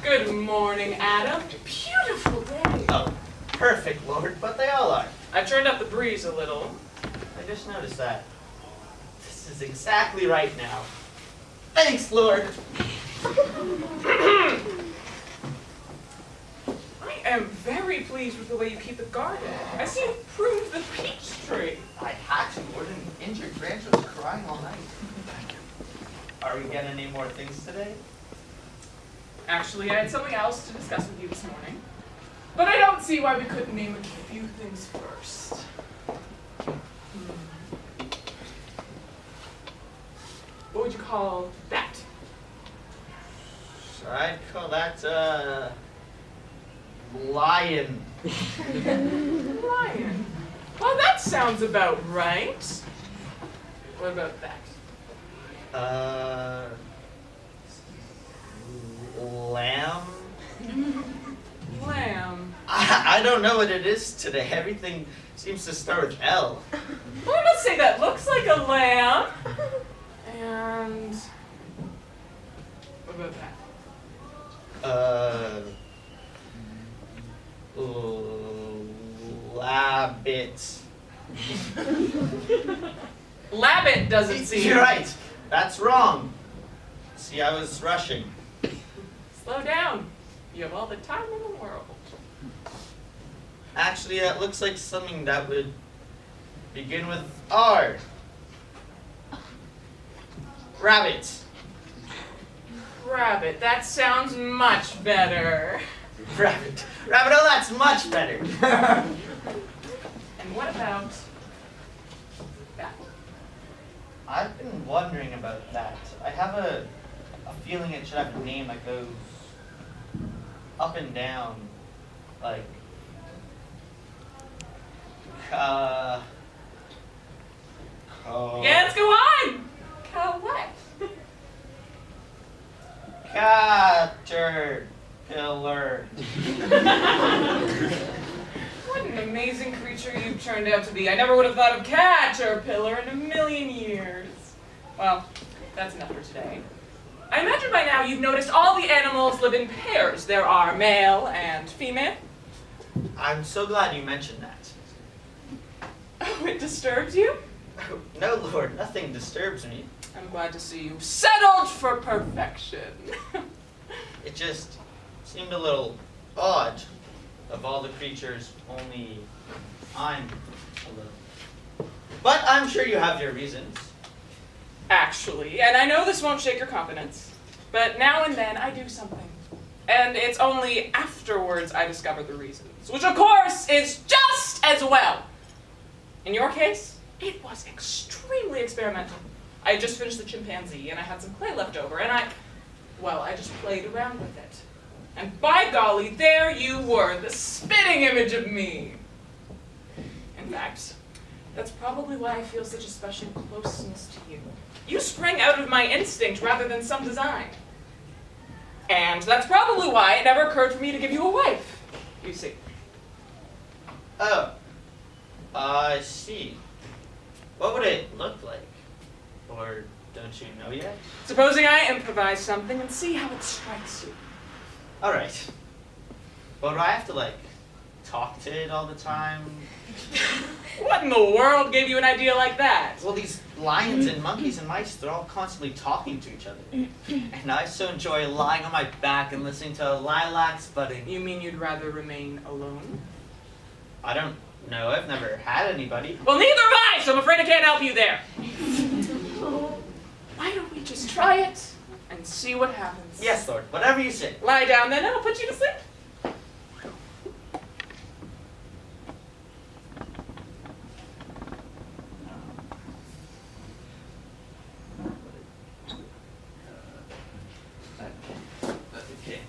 Good morning, Adam. Beautiful day. Oh, perfect, Lord, but they all are. I've turned up the breeze a little. I just noticed that. This is exactly right now. Thanks, Lord. I am very pleased with the way you keep the garden. I see you pruned the peach tree. I had to, Lord. An injured branch was crying all night. Are we getting any more things today? Actually, I had something else to discuss with you this morning. But I don't see why we couldn't name a few things first. What would you call that? I'd call that, lion. Lion. Well, that sounds about right. What about that? Lamb? Lamb. I don't know what it is today. Everything seems to start with L. Well, I must say that looks like a lamb. And what about that? Labbit. Labbit doesn't seem. You're right. That's wrong. See, I was rushing. Slow down. You have all the time in the world. Actually, that looks like something that would begin with R. Rabbit. Rabbit. That sounds much better. Rabbit. Rabbit, oh, that's much better. And what about that? I've been wondering about that. I have a feeling it should have a name that goes up and down, like Yeah, let's go on. What? Caterpillar. What an amazing creature you've turned out to be. I never would have thought of caterpillar in a million years. Well, that's enough for today. I imagine by now you've noticed all the animals live in pairs. There are male and female. I'm so glad you mentioned that. Oh, it disturbs you? No, Lord, nothing disturbs me. I'm glad to see you've settled for perfection. It just seemed a little odd. Of all the creatures, only I'm alone. But I'm sure you have your reasons. Actually, and I know this won't shake your confidence, but now and then I do something. And it's only afterwards I discover the reasons, which of course is just as well. In your case, it was extremely experimental. I had just finished the chimpanzee and I had some clay left over and I just played around with it. And by golly, there you were, the spitting image of me. In fact, that's probably why I feel such a special closeness to you. You sprang out of my instinct rather than some design. And that's probably why it never occurred for me to give you a wife, you see. Oh, I see. What would it look like? Or don't you know yet? Supposing I improvise something and see how it strikes you. All right. Well, do I have to, talk to it all the time? What in the world gave you an idea like that? Well, these lions and monkeys and mice, they're all constantly talking to each other. And I so enjoy lying on my back and listening to lilacs budding. You mean you'd rather remain alone? I don't know. I've never had anybody. Well, neither have I, so I'm afraid I can't help you there. Why don't we just try it and see what happens? Yes, Lord. Whatever you say. Lie down then, and I'll put you to sleep. Okay.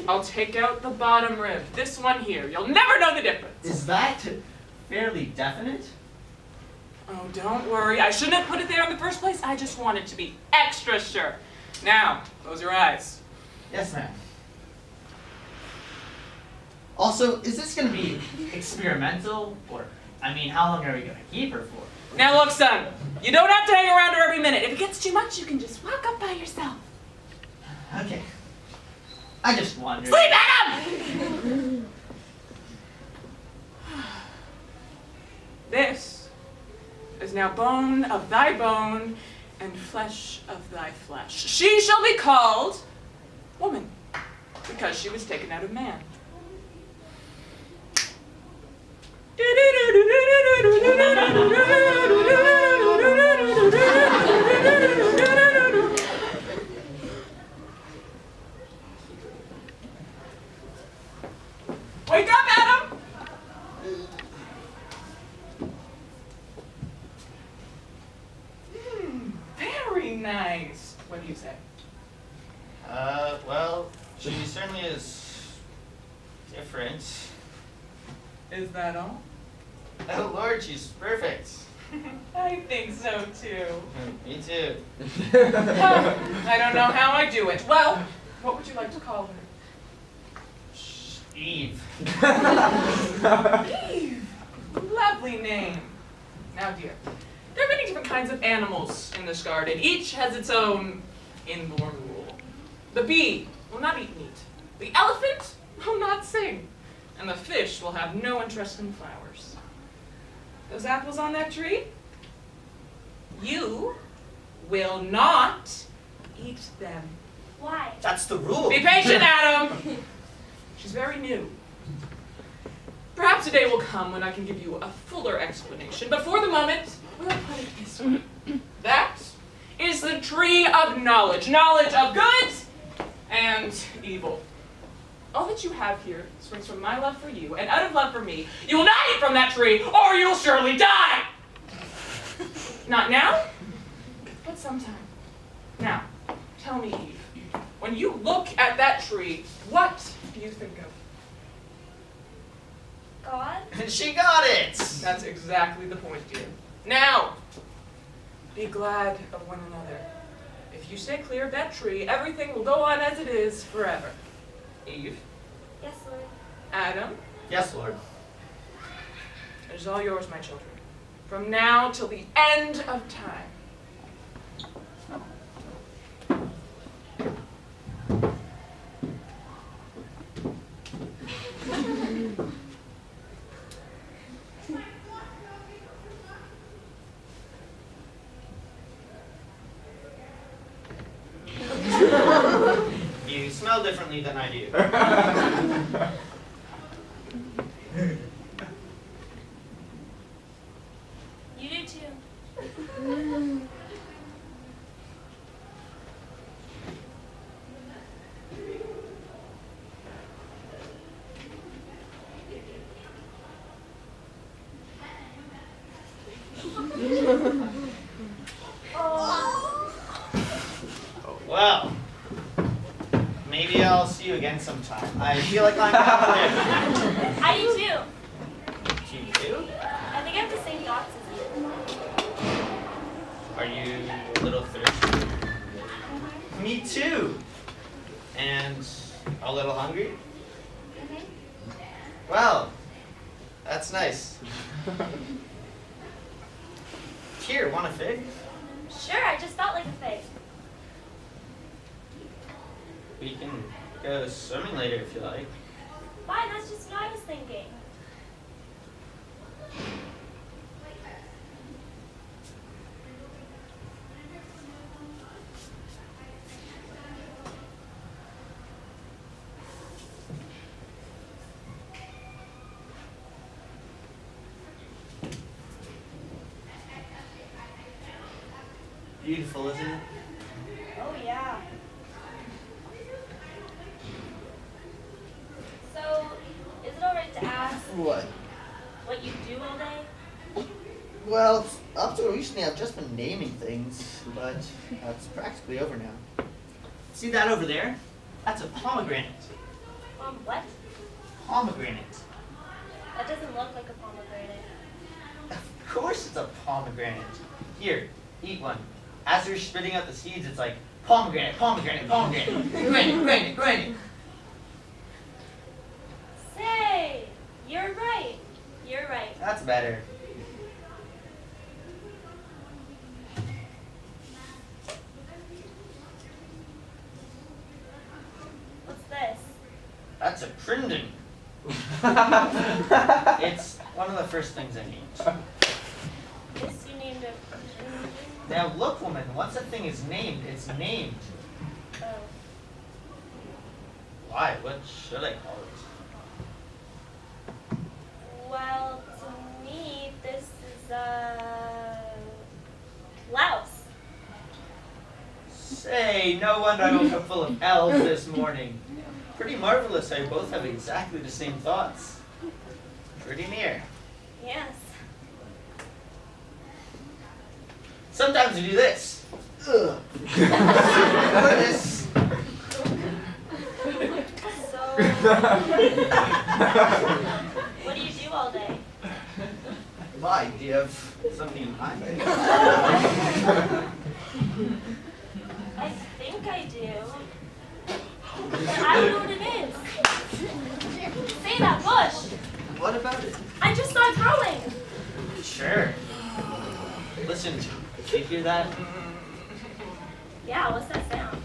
I'll take out the bottom rib. This one here. You'll never know the difference. Is that fairly definite? Oh, don't worry. I shouldn't have put it there in the first place. I just wanted to be extra sure. Now, close your eyes. Yes, ma'am. Also, is this going to be experimental? Or, how long are we going to keep her for? Now look, son. You don't have to hang around her every minute. If it gets too much, you can just walk up by yourself. Okay. I just wondered. Sleep, Adam! This is now bone of thy bone and flesh of thy flesh. She shall be called woman, because she was taken out of man. Wake up, Adam! Very nice. What do you say? Well, she certainly is different. Is that all? Oh Lord, she's perfect. I think so too. Me too. I don't know how I do it. Well, what would you like to call her? Eve. Eve. Lovely name. Now, dear, there are many different kinds of animals in this garden. Each has its own inborn rule. The bee will not eat meat. The elephant will not sing. And the fish will have no interest in flowers. Those apples on that tree? You will not eat them. Why? That's the rule. Be patient, Adam! She's very new. Perhaps a day will come when I can give you a fuller explanation, but for the moment, we'll put it this way. That is the tree of knowledge. Knowledge of good and evil. All that you have here springs from my love for you, and out of love for me, you will not eat from that tree, or you'll surely die! Not now, but sometime. Now, tell me, Eve, when you look at that tree, what do you think of? God? She got it. That's exactly the point, dear. Now, be glad of one another. If you stay clear of that tree, everything will go on as it is forever. Eve, Yes, Lord. Adam, Yes, Lord. it is all yours, my children. From now till the end of time. You smell differently than I do. You do too. Well, maybe I'll see you again sometime. I feel like I'm halfway. I do too. Do you too? I think I have the same thoughts as you. Are you a little thirsty? Me too. And a little hungry? Well, that's nice. Here, want a fig? Sure, I just felt like a fig. We can go swimming later if you like. Fine, that's just what I was thinking. Beautiful, isn't it? Oh, yeah. So, is it alright to ask What? what you do all day? Well, up till recently I've just been naming things, but that's practically over now. See that over there? That's a pomegranate. What? Pomegranate. That doesn't look like a pomegranate. Of course it's a pomegranate. Here, eat one. As you're spitting out the seeds, it's like pomegranate, pomegranate, pomegranate, granite, granite, granite. Say, you're right. You're right. That's better. What's this? It's one of the first things I named. Guess you named it. Now look, woman, once a thing is named, it's named. Oh. Why? What should I call it? Well, to me, this is a blouse. Say, no wonder I woke up full of elves this morning. Pretty marvelous how you both have exactly the same thoughts. Pretty near. Yes. Sometimes we do this. Ugh. This. So, what do you do all day? My, do you have something in mind? I think I do. But I don't know what it is. Say that, Bush. What about it? I just saw it throwing. Sure. Listen, do you hear that? Yeah, what's that sound?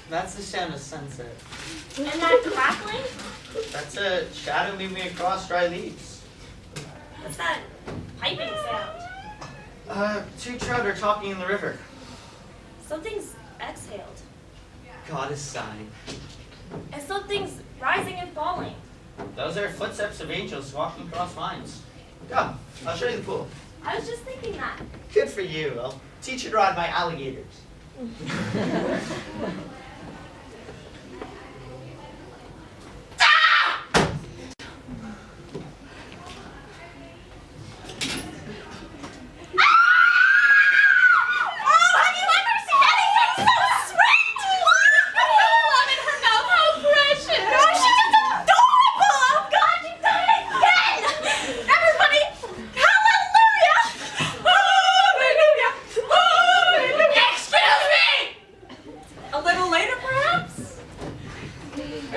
That's the sound of sunset. And that crackling? That's a shadow moving across dry leaves. What's that piping sound? Two trout are talking in the river. Something's exhaled. God is sighing. And something's rising and falling. Those are footsteps of angels walking across lines. Come, I'll show you the pool. I was just thinking that. Good for you. I'll teach you to ride my alligators.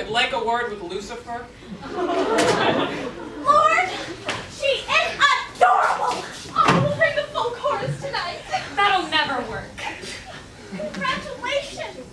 Like a word with Lucifer? Lord, she is adorable! Oh, we'll bring the full chorus tonight. That'll never work. Congratulations!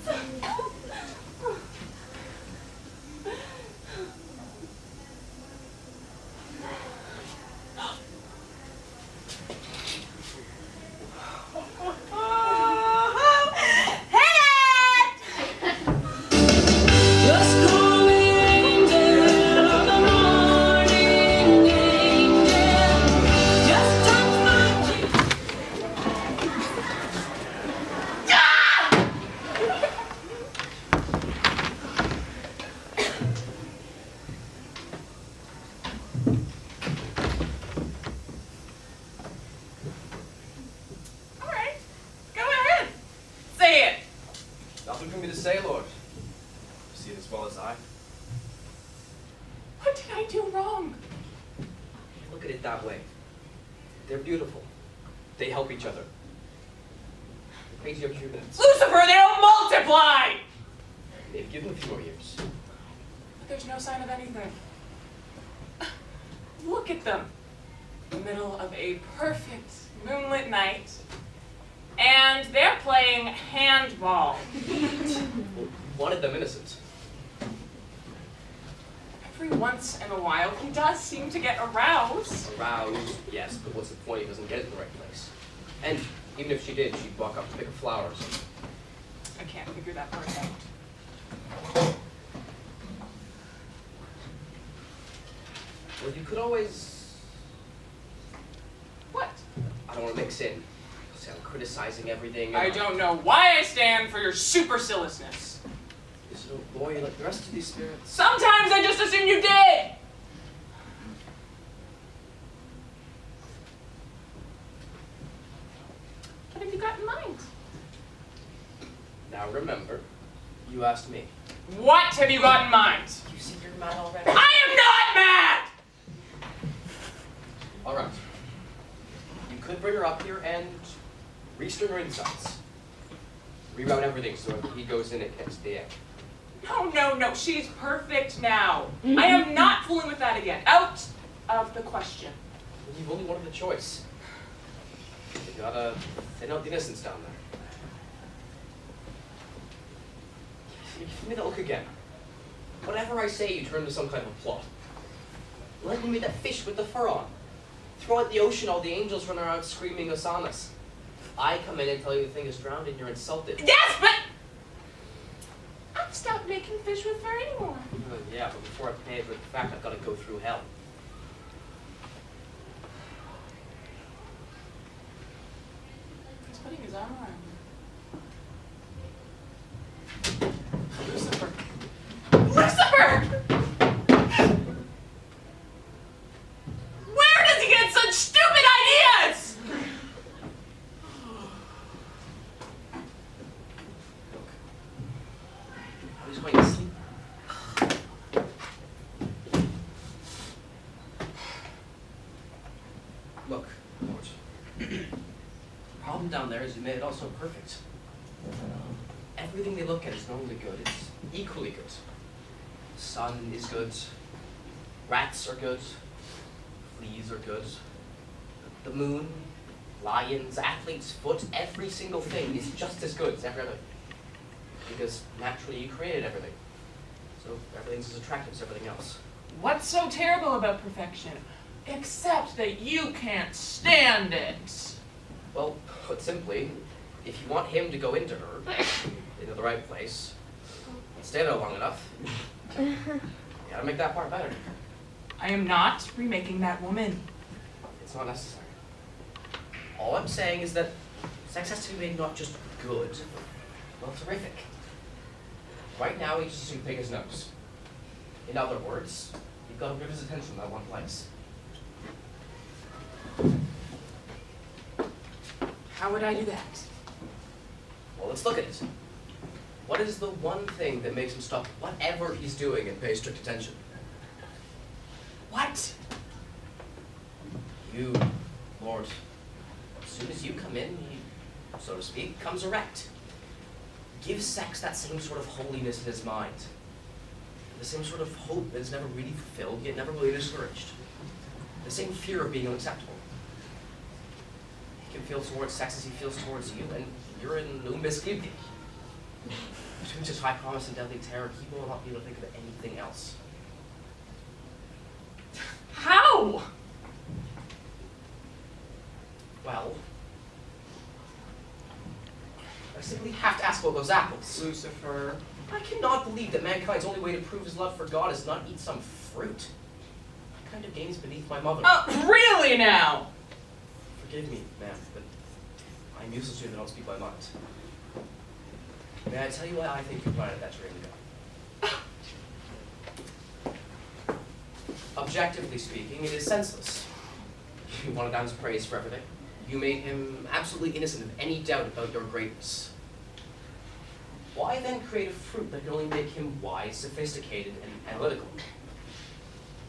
Alright, go ahead. Say it. Nothing for me to say, Lord. You see it as well as I. What did I do wrong? Look at it that way. They're beautiful. They help each other. The crazy are humans. Lucifer, they don't multiply! Maybe give them a few more years. But there's no sign of anything. Look at them. In the middle of a perfect moonlit night. And they're playing handball. Well, wanted them innocent. Every once in a while, he does seem to get aroused. Aroused, yes, but what's the point? He doesn't get it in the right place. And even if she did, she'd walk up to pick a flower or something. I can't figure that part out. Well, you could always... What? I don't want to mix in. Say I'm criticizing everything. I don't know why I stand for your superciliousness. You're so boy like the rest of these spirits. Sometimes I just assume you did! What have you got in mind? Now remember, you asked me. What have you got in mind? You see you're mad already? I am not mad! All right. You could bring her up here and restring her insides. Reroute everything so he goes in and gets the egg. No, she's perfect now. I am not fooling with that again. Out of the question. Well, you've only one of the choice. You gotta thin out the innocence down there. Give me that look again. Whatever I say, you turn into some kind of a plot. who made that fish with the fur on. Throw it in the ocean, all the angels run around screaming hosannas. I come in and tell you the thing is drowned and you're insulted. Yes, but I've stopped making fish with fur anymore. Yeah, but before I pay for the fact I've got to go through hell. He's putting his arm around me. Lucifer. Lucifer! Where does he get such stupid ideas? I was going to sleep. Look, Lord. The problem down there is you made it all so perfect. Everything they look at is not only good, it's equally good. The sun is good. Rats are good. Fleas are good. The moon, lions, athlete's foot, every single thing is just as good as every other. Because naturally you created everything. So everything's as attractive as everything else. What's so terrible about perfection? Except that you can't stand it. Well, put simply, if you want him to go into her, into the right place, and stay there long enough, you gotta make that part better. I am not remaking that woman. It's not necessary. All I'm saying is that sex has to be made not just good, but terrific. Right now, he's just too big his nose. In other words, you've got to give his attention in that one place. How would I do that? Well, let's look at it. What is the one thing that makes him stop whatever he's doing and pay strict attention? What? You, Lord. As soon as you come in, he, so to speak, comes erect. Give sex that same sort of holiness in his mind. The same sort of hope that's never really fulfilled, yet never really discouraged. The same fear of being unacceptable. He can feel towards sex as he feels towards you, and you're in umbis gibdi. Between such high promise and deadly terror, he will not be able to think of anything else. How? Well, I simply have to ask about those apples. Lucifer. I cannot believe that mankind's only way to prove his love for God is not eat some fruit. What kind of game is beneath my mother? Really now? Forgive me, ma'am, but I'm useless to you that don't speak my mind. May I tell you why I think you planted that tree in God? Objectively speaking, it is senseless. You wanted Adam's praise for everything. You made him absolutely innocent of any doubt about your greatness. Why then create a fruit that can only make him wise, sophisticated, and analytical?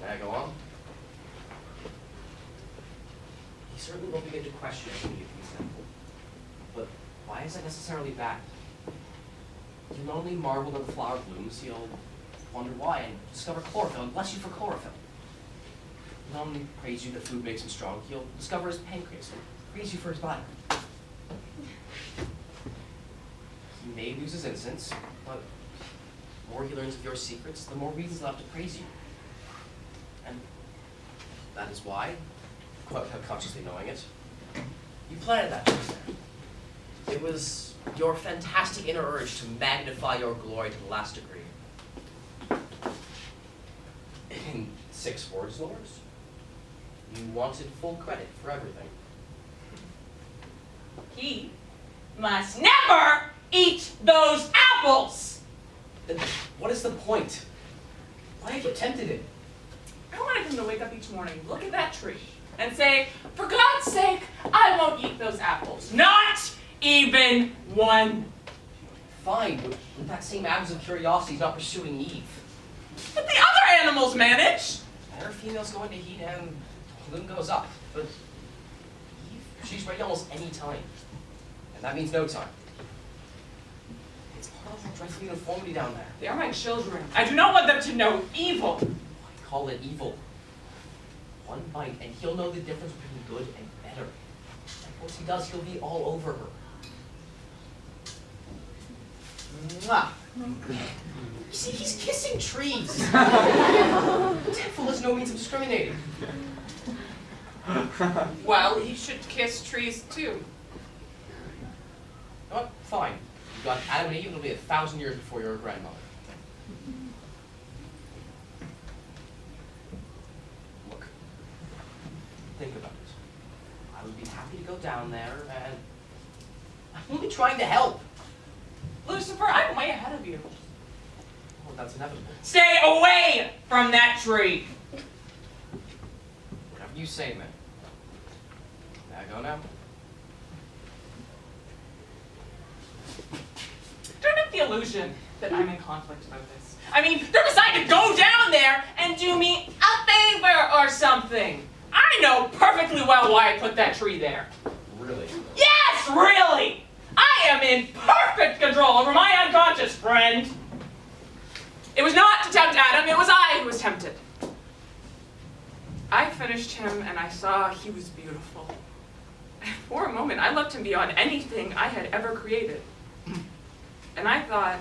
May I go on? He certainly will begin to question any of these things. But why is that necessarily bad? He'll not only marvel that the flower blooms, he'll wonder why and discover chlorophyll and bless you for chlorophyll. He'll not only praise you that food makes him strong, he'll discover his pancreas and praise you for his bladder. He may lose his innocence, but the more he learns of your secrets, the more reasons he'll have to praise you. And that is why, quite consciously knowing it, you planted that tree there. It was your fantastic inner urge to magnify your glory to the last degree. In 6 words, Lords, you wanted full credit for everything. He must never eat those apples! Then what is the point? Why have you tempted him? I wanted him to wake up each morning, look at that tree, and say, for God's sake, I won't eat those apples. Not even one. Fine, but with that same absence of curiosity, he's not pursuing Eve. But the other animals manage. Better females go into heat and balloon goes up. But Eve, she's ready almost any time. And that means no time. It's part of the dreadful uniformity down there. They are my children. I do not want them to know evil. I call it evil. One bite, and he'll know the difference between good and better. And once he does, he'll be all over her. Mwah. You see, he's kissing trees. Temple is no means of discriminating. Well, he should kiss trees too. Oh, fine. You got Adam and Eve, it'll be 1,000 years before your grandmother. Look, think about it. I would be happy to go down there, and I'm only trying to help. Lucifer, I'm way ahead of you. Oh, that's inevitable. Stay away from that tree! Whatever you say, man. May I go now? Don't have the illusion that I'm in conflict about this. I mean, don't decide to go down there and do me a favor or something. I know perfectly well why I put that tree there. Really? Yes, really! I am in perfect control over my unconscious, friend. It was not to tempt Adam, it was I who was tempted. I finished him and I saw he was beautiful. For a moment, I loved him beyond anything I had ever created. And I thought,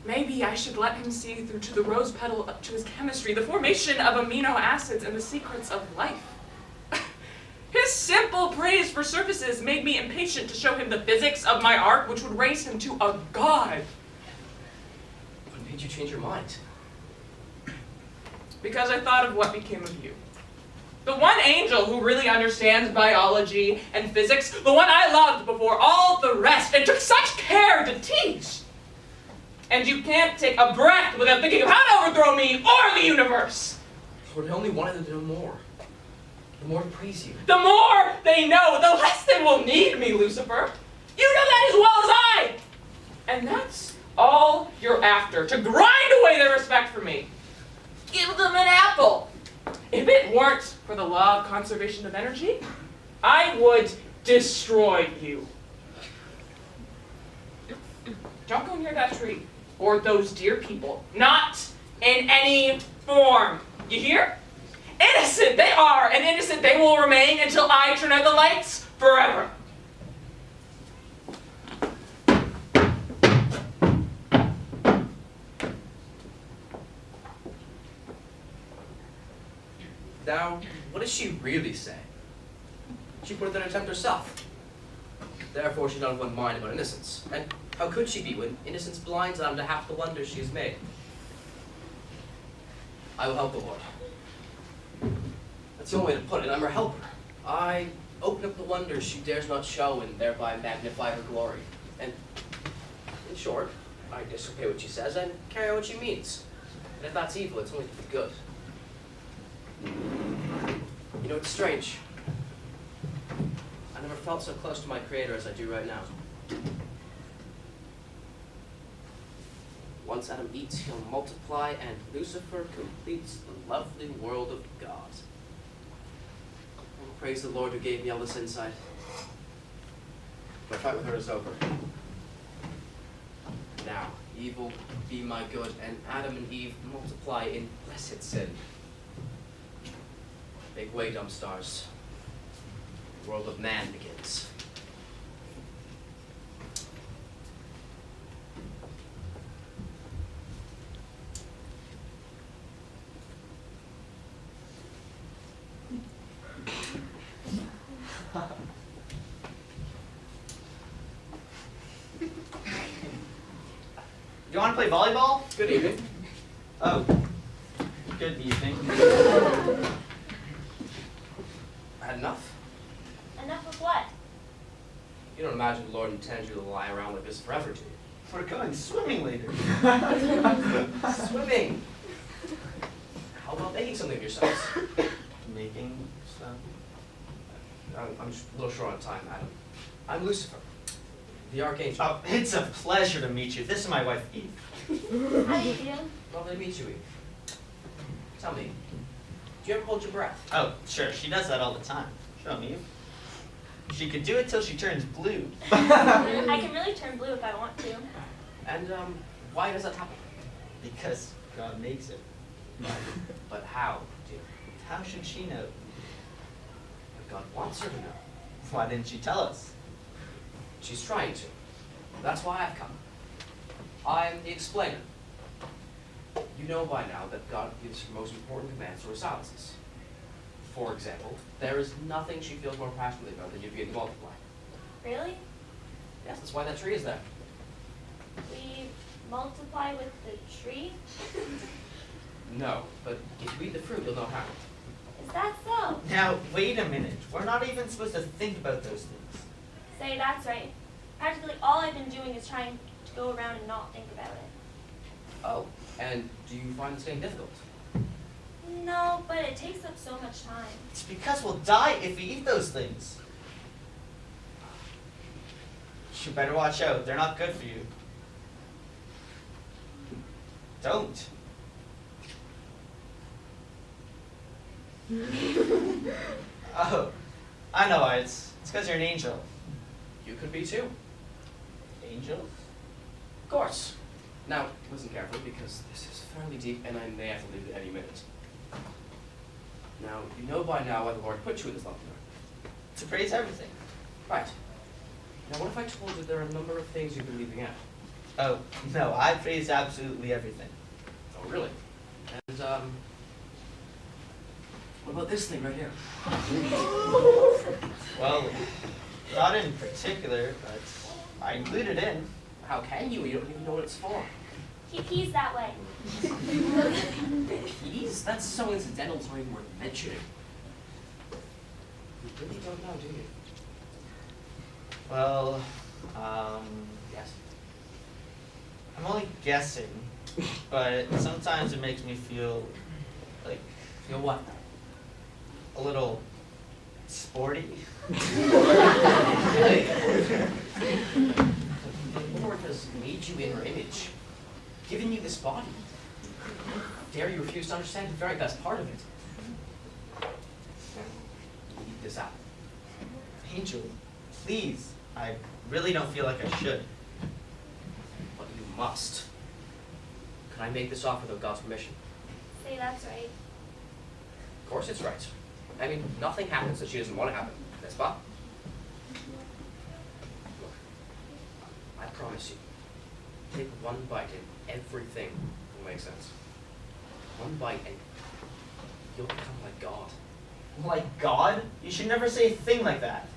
maybe I should let him see through to the rose petal up to his chemistry, the formation of amino acids and the secrets of life. His simple praise for surfaces made me impatient to show him the physics of my art, which would raise him to a god. What made you change your mind? Because I thought of what became of you. The one angel who really understands biology and physics, the one I loved before all the rest and took such care to teach. And you can't take a breath without thinking of how to overthrow me or the universe. Lord, I only wanted to know more. The more to praise you. The more they know, the less they will need me, Lucifer. You know that as well as I. And that's all you're after, to grind away their respect for me. Give them an apple. If it weren't for the law of conservation of energy, I would destroy you. Don't go near that tree or those dear people. Not in any form. You hear? Innocent they are, and innocent they will remain until I turn out the lights forever. Now, what does she really say? She put it in an attempt herself. Therefore, she's not of one mind about innocence. And how could she be when innocence blinds them to half the wonders she has made? I will help the Lord. That's the only way to put it. I'm her helper. I open up the wonders she dares not show and thereby magnify her glory. And in short, I disobey what she says and carry out what she means. And if that's evil, it's only to the good. You know, it's strange. I never felt so close to my Creator as I do right now. Once Adam eats, he'll multiply, and Lucifer completes the lovely world of God. Oh, praise the Lord who gave me all this insight. My fight with her is over. Now, evil be my good, and Adam and Eve multiply in blessed sin. Make way, dumb stars. The world of man begins. You want to play volleyball? Good evening. Oh, good evening. I had enough. Enough of what? You don't imagine the Lord intends you to lie around like this forever, do you? We're going swimming later. Swimming! How about making something of yourselves? Making some. I'm just a little short on time, Adam. I'm Lucifer, the Archangel. Oh, it's a pleasure to meet you. This is my wife, Eve. How do you do? Lovely to meet you, Eve. Tell me, do you ever hold your breath? Oh, sure. She does that all the time. Show me, Eve. She could do it till she turns blue. I can really turn blue if I want to. And why does that happen? Because God makes it. But how, dear? How should she know? But God wants her to know. Why didn't she tell us? She's trying to. That's why I've come. I'm the explainer. You know by now that God gives her most important commands or silences. For example, there is nothing she feels more passionately about than you being multiply. Really? Yes, that's why that tree is there. We multiply with the tree? No, but if you eat the fruit, you'll know how. Is that so? Now, wait a minute. We're not even supposed to think about those things. Say, that's right. Practically all I've been doing is trying to go around and not think about it. Oh, and do you find this game difficult? No, but it takes up so much time. It's because we'll die if we eat those things. You better watch out. They're not good for you. Don't. Oh, I know why. It's because you're an angel. You could be too. Angels? Of course. Now, listen carefully because this is fairly deep and I may have to leave it any minute. Now, you know by now why the Lord put you in this lovely earth. To praise everything. Right. Now, what if I told you there are a number of things you've been leaving out? Oh, no, I praise absolutely everything. Oh, really? And, what about this thing right here? Well, not in particular, but I included in. How can you? You don't even know what it's for. He's that way. Keys? That's so incidental, it's not even worth mentioning. You really don't know, do you? Well, Yes. I'm only guessing, but sometimes it makes me feel like Feel what? a little sporty. Really? The Lord has made you in her image, given you this body. Dare you refuse to understand the very best part of it? Eat this apple. Angel, please. I really don't feel like I should. But you must. Can I make this offer without God's permission? Say, that's right. Of course it's right. I mean, nothing happens that she doesn't want to happen. N'est-ce pas? Look, I promise you, take one bite and everything will make sense. One bite and you'll become like God. Like God? You should never say a thing like that.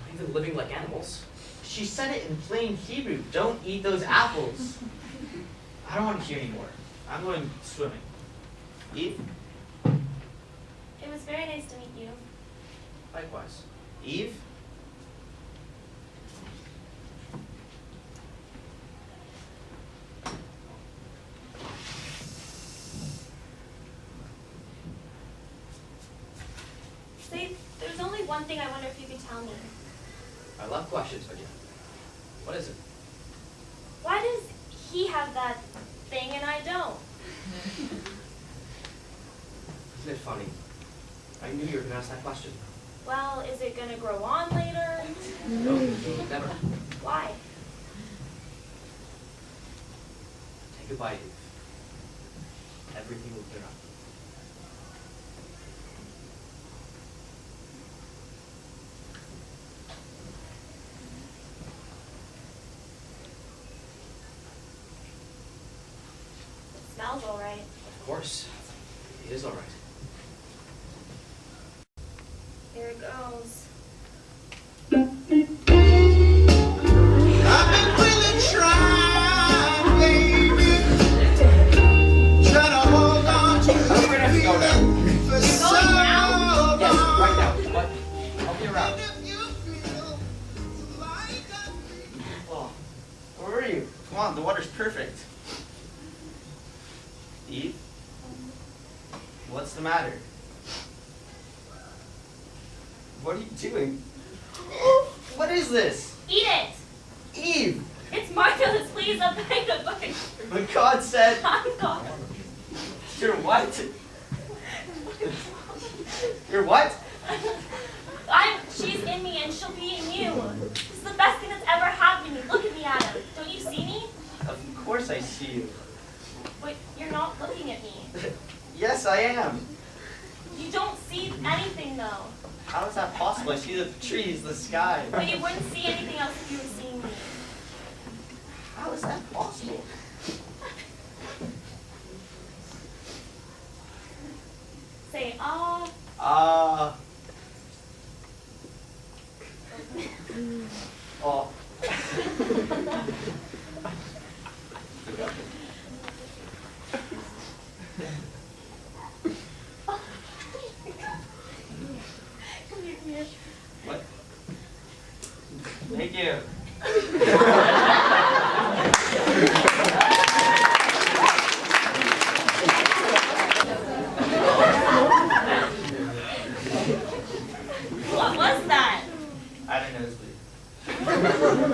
Not even living like animals. She said it in plain Hebrew. Don't eat those apples. I don't want to hear anymore. I'm going swimming. Eve? It was very nice to meet you. Likewise. Eve? Say, there's only one thing I wonder if you could tell me. I love questions, Virginia. What is it? Why does he have that thing and I don't? Isn't it funny? I knew you were going to ask that question. Well, is it gonna grow on later? No, never. Why? Take a bite, Eve. Everything will clear up. It smells all right. Of course. It is all right. Here it goes. I've been really trying, baby, trying to hold on to We're going to have to go now. for so long. Yes, right now. But I'll be around. Oh, where are you? Come on, the water's perfect. Eve? What's the matter? What are you doing? What is this? Eat it! Eve! It's marvelous, please, I'll beg a bite. But God said, I'm gone. you're what? You're what? She's in me and she'll be in you. This is the best thing that's ever happened to me. Look at me, Adam. Don't you see me? Of course I see you. But you're not looking at me. Yes, I am. You don't see anything, though. How is that possible? I see the trees, the sky. But you wouldn't see anything else if you were seeing me. How is that possible? Say ah. Oh. Come here. What? Thank you. What was that? I don't know, please.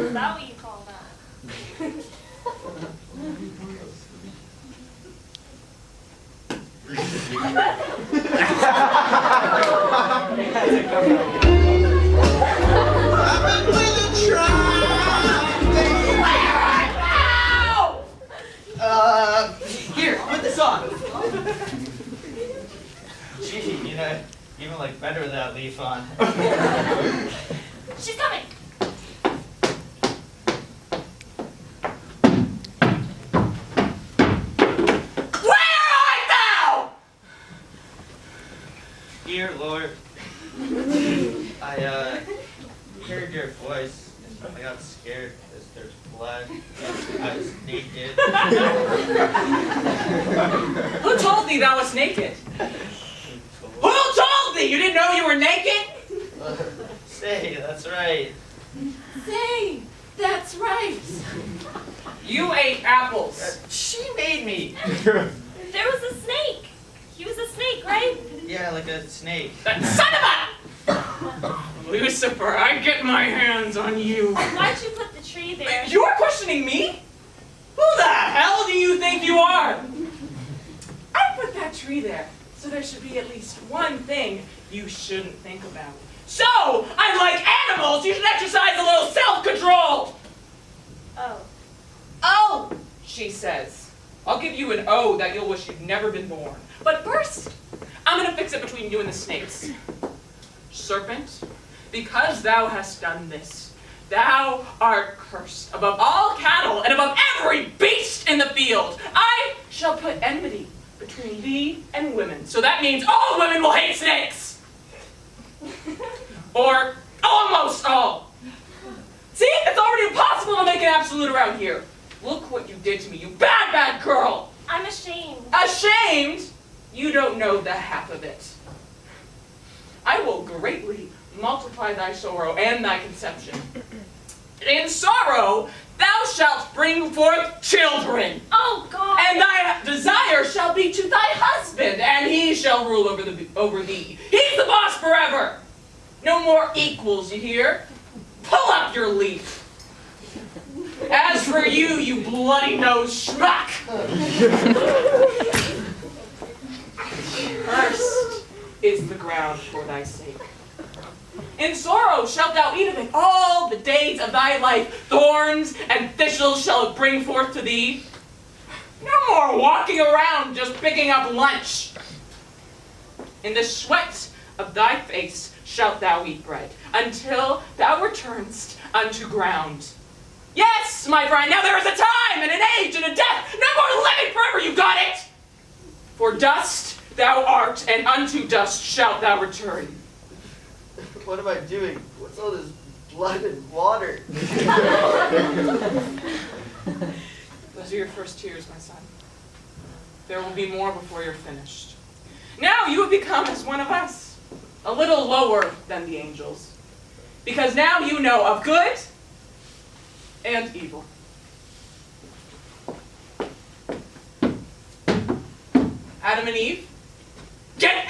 Is that what you call that? I've been really trying, Here, put this on. Gee, even like better without leaf on. She's coming. Where art thou? Dear Lord, I heard your voice. I got scared because there's blood. I was naked. Who told thee thou wast naked? Who told thee? You didn't know you were naked? Say, that's right. Say, that's right. You ate apples. She made me. There was a snake. He was a snake, right? Yeah, like a snake. That son of a... Lucifer, I get my hands on you. Why'd you put the tree there? You are questioning me? Who the hell do you think you are? I put that tree there, so there should be at least one thing you shouldn't think about. So, unlike animals, you should exercise a little self-control. Oh. Oh, she says. I'll give you an O that you'll wish you'd never been born. But first, I'm gonna fix it between you and the snakes. Serpent, because thou hast done this, thou art cursed above all cattle and above every beast in the field. I shall put enmity between thee and women. So that means all women will hate snakes. Or almost all. See, it's already impossible to make an absolute around here. Look what you did to me, you bad, bad girl. I'm ashamed. Ashamed? You don't know the half of it. I will greatly multiply thy sorrow and thy conception. In sorrow thou shalt bring forth children, Oh, God. and thy desire shall be to thy husband, and he shall rule over thee. He's the boss forever. No more equals, you hear? Pull up your leaf. As for you, you bloody-nosed schmuck, cursed is the ground for thy sake. In sorrow shalt thou eat of it all the days of thy life. Thorns and thistles shall it bring forth to thee. No more walking around just picking up lunch. In the sweat of thy face shalt thou eat bread, until thou returnest unto ground. Yes, my friend, now there is a time and an age and a death. No more living forever, you got it? For dust thou art, and unto dust shalt thou return. What am I doing? What's all this blood and water? Those are your first tears, my son. There will be more before you're finished. Now you have become as one of us, a little lower than the angels, because now you know of good and evil. Adam and Eve, get